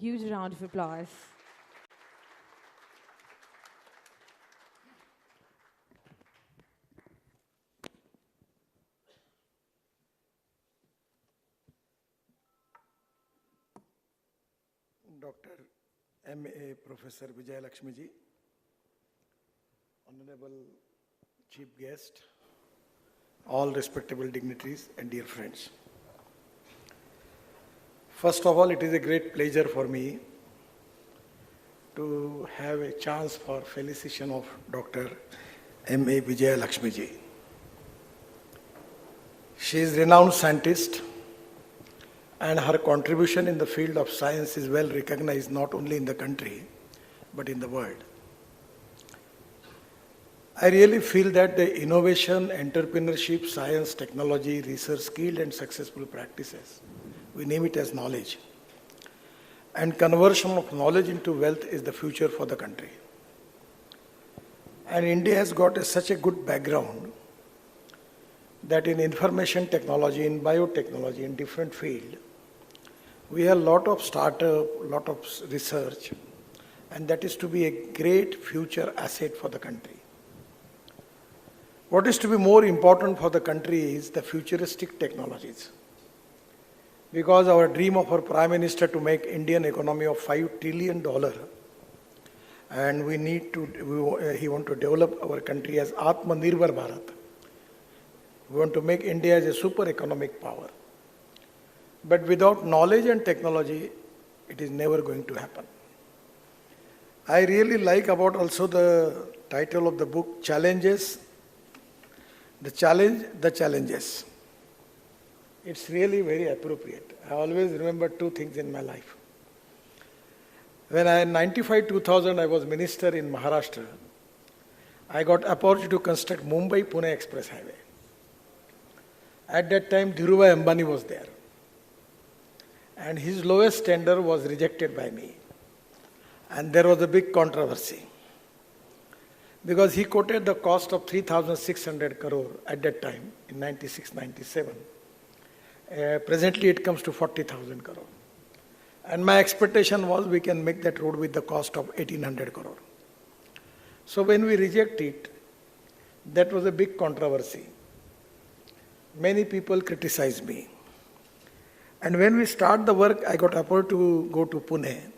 Huge round of applause. Dr. M.A. Professor Vijayalakshmi ji, Honorable Chief Guest, all respectable dignitaries and dear friends. First of all, it is a great pleasure for me to have a chance for felicitation of Dr. M.A. Vijayalakshmi ji. She is a renowned scientist, and her contribution in the field of science is well recognized not only in the country, but in the world. I really feel that the innovation, entrepreneurship, science, technology, research, skilled and successful practices, we name it as knowledge, and conversion of knowledge into wealth is the future for the country. And India has got such a good background that in information technology, in biotechnology, in different fields, we have a lot of startup, lot of research, and that is to be a great future asset for the country. What is to be more important for the country is the futuristic technologies. Because our dream of our Prime Minister to make Indian economy of $5 trillion, and he want to develop our country as Atmanirbhar Bharat. We want to make India as a super economic power. But without knowledge and technology, it is never going to happen. I really like about also the title of the book, Challenges, the Challenges. It's really very appropriate. I always remember two things in my life. When in 95-2000 I was minister in Maharashtra, I got opportunity to construct Mumbai-Pune Express Highway. At that time, Dhirubhai Ambani was there. And his lowest tender was rejected by me. And there was a big controversy. Because he quoted the cost of 3,600 crore at that time, in 96-97. Presently it comes to 40,000 crore. And my expectation was we can make that road with the cost of 1,800 crore. So when we reject it, that was a big controversy. Many people criticized me. And when we start the work, I got opportunity to go to Pune.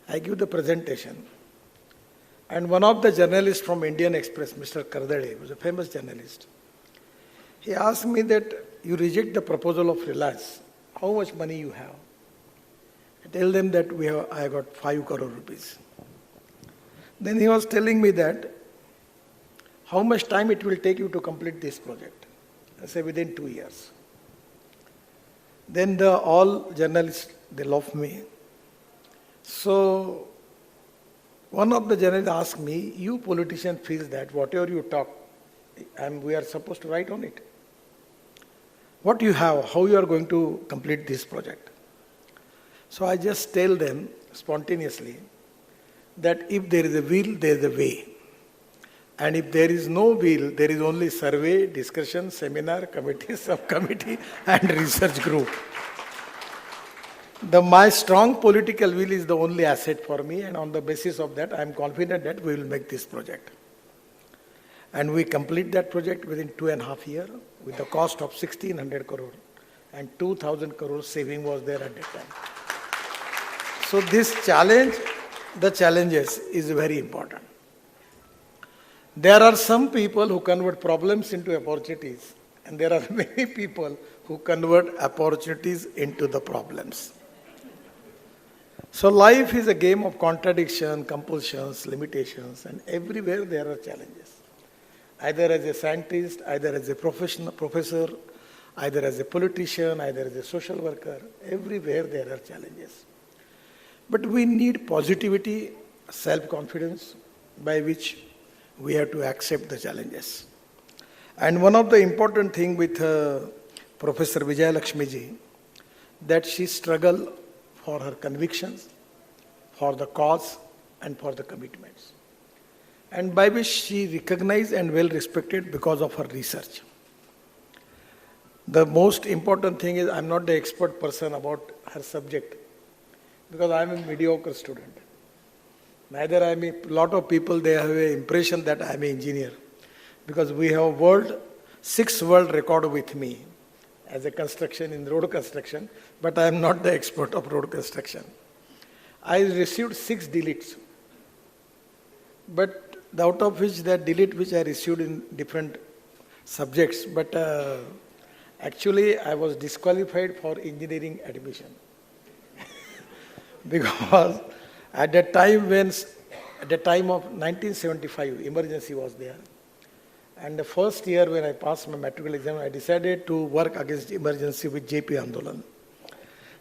I give the presentation. And one of the journalists from Indian Express, Mr. Kardade, was a famous journalist. He asked me that you reject the proposal of Reliance. How much money you have? I tell them that I got 5 crore rupees. Then he was telling me that how much time it will take you to complete this project. I say within 2 years. Then all journalists, they love me. So one of the journalists asked me, you politician feels that whatever you talk, and we are supposed to write on it. What you have, how you are going to complete this project. So I just tell them spontaneously that if there is a will, there is a way. And if there is no will, there is only survey, discussion, seminar, committee, subcommittee, and research group. My strong political will is the only asset for me, and on the basis of that, I am confident that we will make this project. And we complete that project within 2.5 years with the cost of 1,600 crore, and 2,000 crore saving was there at that time. So this challenge, the challenges is very important. There are some people who convert problems into opportunities, and there are many people who convert opportunities into the problems. So life is a game of contradiction, compulsions, limitations, and everywhere there are challenges. Either as a scientist, either as a professor, either as a politician, either as a social worker, everywhere there are challenges. But we need positivity, self-confidence, by which we have to accept the challenges. And one of the important things with Professor Vijayalakshmi ji, that she struggled for her convictions, for the cause, and for the commitments. And by which she recognized and well respected because of her research. The most important thing is, I'm not the expert person about her subject. because I am a mediocre student. Neither I am a lot of people, they have an impression that I am an engineer. Because we have 6 world record with me as a construction in road construction, but I am not the expert of road construction. I received 6 deletes, but out of which that delete which I received in different subjects, but actually I was disqualified for engineering admission. Because at the time of 1975, emergency was there. And the first year when I passed my matriculation exam, I decided to work against emergency with JP Andolan.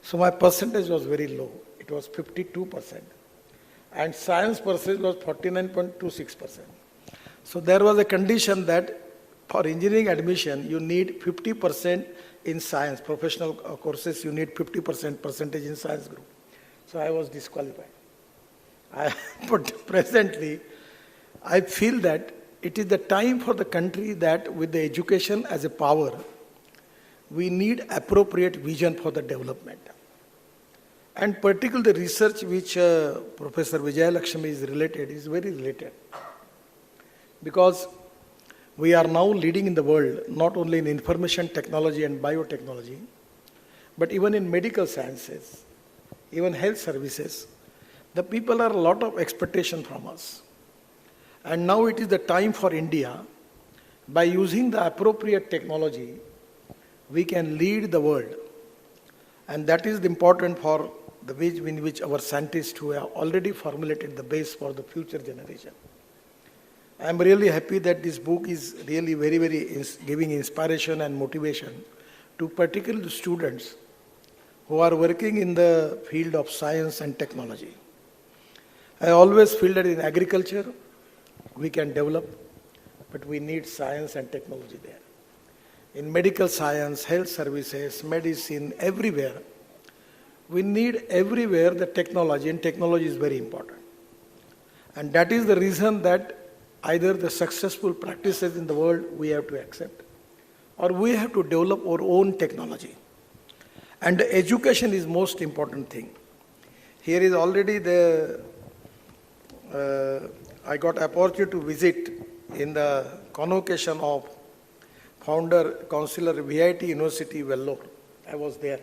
So my percentage was very low. It was 52%. And science percentage was 49.26%. So there was a condition that for engineering admission, you need 50% in science. Professional courses, you need 50% percentage in science group. So I was disqualified. But presently, I feel that it is the time for the country that with the education as a power, we need appropriate vision for the development. And particularly the research which Professor Vijayalakshmi is related is very related. Because we are now leading in the world, not only in information technology and biotechnology, but even in medical sciences, even health services. The people are a lot of expectation from us. And now it is the time for India, by using the appropriate technology, we can lead the world. And that is important for the way in which our scientists who have already formulated the base for the future generation. I am really happy that this book is really very giving inspiration and motivation to particularly students who are working in the field of science and technology. I always feel that in agriculture, we can develop, but we need science and technology there. In medical science, health services, medicine, everywhere, we need everywhere the technology, and technology is very important. And that is the reason that either the successful practices in the world we have to accept, or we have to develop our own technology. And education is most important thing. Here is already I got opportunity to visit in the convocation of founder, Councillor VIT University, Vellore. I was there.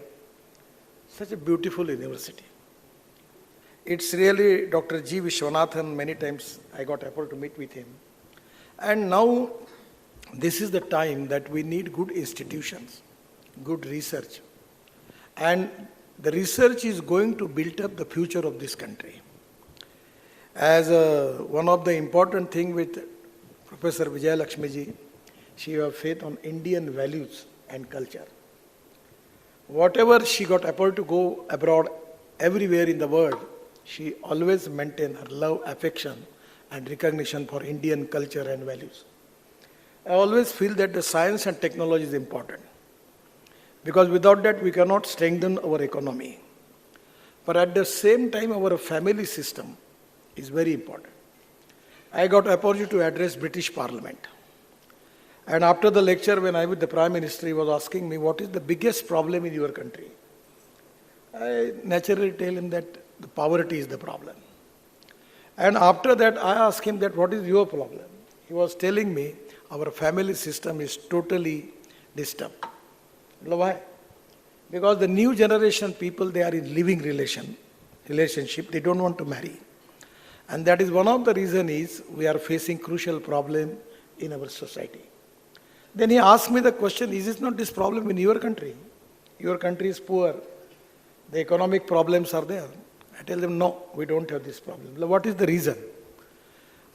Such a beautiful university. It's really Dr. G. Vishwanathan, many times I got opportunity to meet with him. And now this is the time that we need good institutions, good research. And the research is going to build up the future of this country. As one of the important things with Professor Vijayalakshmi ji, she has faith on Indian values and culture. Whatever she got able to go abroad, everywhere in the world, she always maintained her love, affection, and recognition for Indian culture and values. I always feel that the science and technology is important, because without that we cannot strengthen our economy. But at the same time, our family system is very important. I got opportunity to address British Parliament. And after the lecture, when I was with the Prime Minister, he was asking me, what is the biggest problem in your country? I naturally tell him that the poverty is the problem. And after that, I asked him that, what is your problem? He was telling me, our family system is totally disturbed. Why? Because the new generation people, they are in living relationship, they don't want to marry. And that is one of the reasons is we are facing crucial problem in our society. Then he asked me the question, is it not this problem in your country? Your country is poor. The economic problems are there. I tell them, no, we don't have this problem. What is the reason?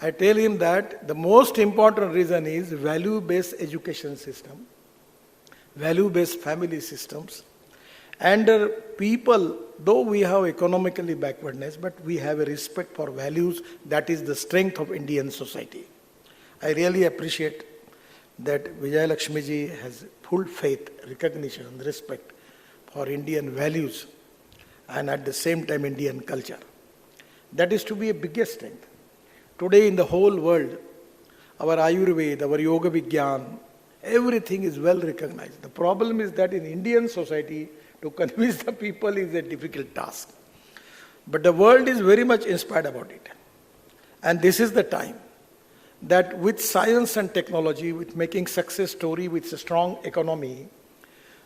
I tell him that the most important reason is value-based education system, value-based family systems, and people, though we have economically backwardness, but we have a respect for values. That is the strength of Indian society. I really appreciate that Vijayalakshmi ji has full faith, recognition, and respect for Indian values, and at the same time Indian culture. That is to be a biggest strength. Today in the whole world, our Ayurveda, our Yoga Vigyan, everything is well recognized. The problem is that in Indian society, to convince the people is a difficult task. But the world is very much inspired about it. And this is the time that with science and technology, with making success story, with a strong economy,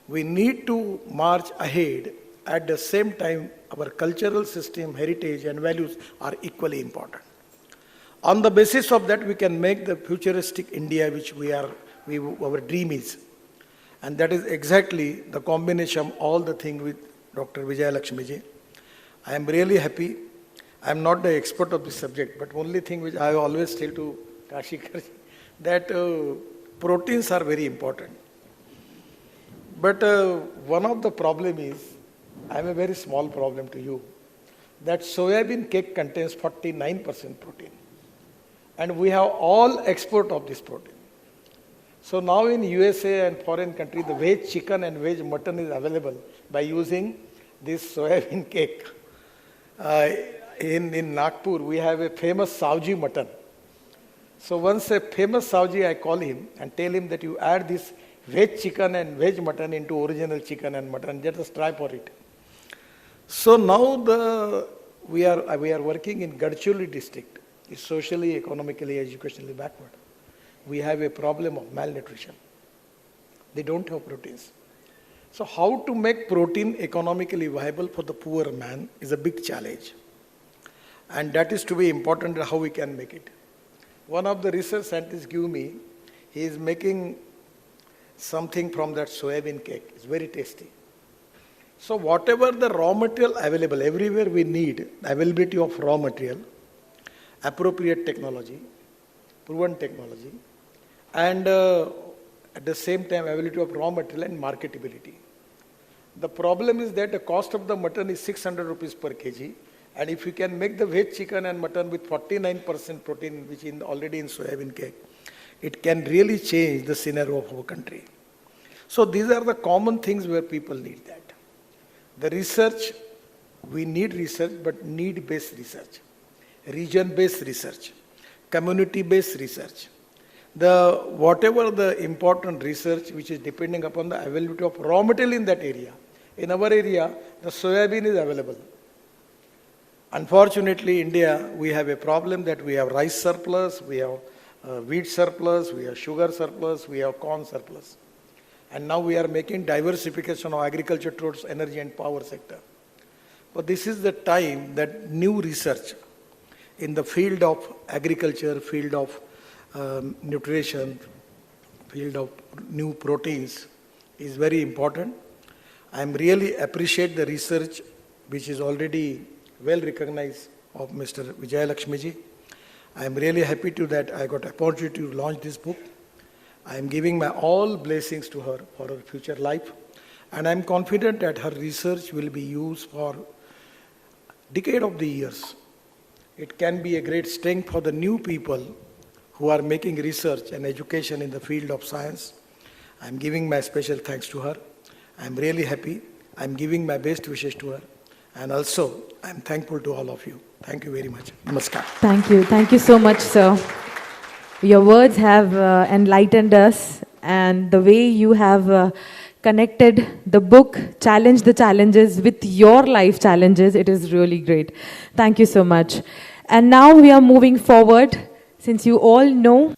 we need to march ahead. At the same time, our cultural system, heritage and values are equally important. On the basis of that, we can make the futuristic India which our dream is. And that is exactly the combination of all the things with Dr. Vijayalakshmi ji. I am really happy. I am not the expert of this subject, but only thing which I always tell to Kashikar ji, that proteins are very important. But one of the problem is, I am a very small problem to you, that soybean cake contains 49% protein. And we have all export of this protein. So now in USA and foreign countries, the veg chicken and veg mutton is available by using this soybean cake. In Nagpur, we have a famous Savji mutton. So once a famous Savji, I call him and tell him that you add this veg chicken and veg mutton into original chicken and mutton. Let us try for it. So now we are working in Gadkari district. It's socially, economically, educationally backward. We have a problem of malnutrition. They don't have proteins. So how to make protein economically viable for the poor man is a big challenge. And that is to be important how we can make it. One of the research scientists give me, he is making something from that soybean cake. It's very tasty. So whatever the raw material available, everywhere we need availability of raw material, appropriate technology, proven technology, and at the same time availability of raw material and marketability. The problem is that the cost of the mutton is 600 rupees per kg, and if you can make the veg chicken and mutton with 49% protein, which is already in soybean cake, it can really change the scenario of our country. So these are the common things where people need that. The research, we need research, but need-based research, region-based research, community-based research. Whatever the important research which is depending upon the availability of raw material in that area. In our area, the soybean is available. Unfortunately, India, we have a problem that we have rice surplus, we have wheat surplus, we have sugar surplus, we have corn surplus. And now we are making diversification of agriculture towards energy and power sector. But this is the time that new research in the field of agriculture, field of nutrition, field of new proteins is very important. I am really appreciate the research which is already well recognized of Mr. Vijayalakshmi ji. I am really happy to that I got opportunity to launch this book. I am giving my all blessings to her for her future life, and I am confident that her research will be used for decade of the years. It can be a great strength for the new people who are making research and education in the field of science. I am giving my special thanks to her. I am really happy. I am giving my best wishes to her. And also, I am thankful to all of you. Thank you very much. Namaskar. Thank you. Thank you so much, sir. Your words have enlightened us, and the way you have connected the book, Challenge the Challenges, with your life challenges, it is really great. Thank you so much. And now we are moving forward, since you all know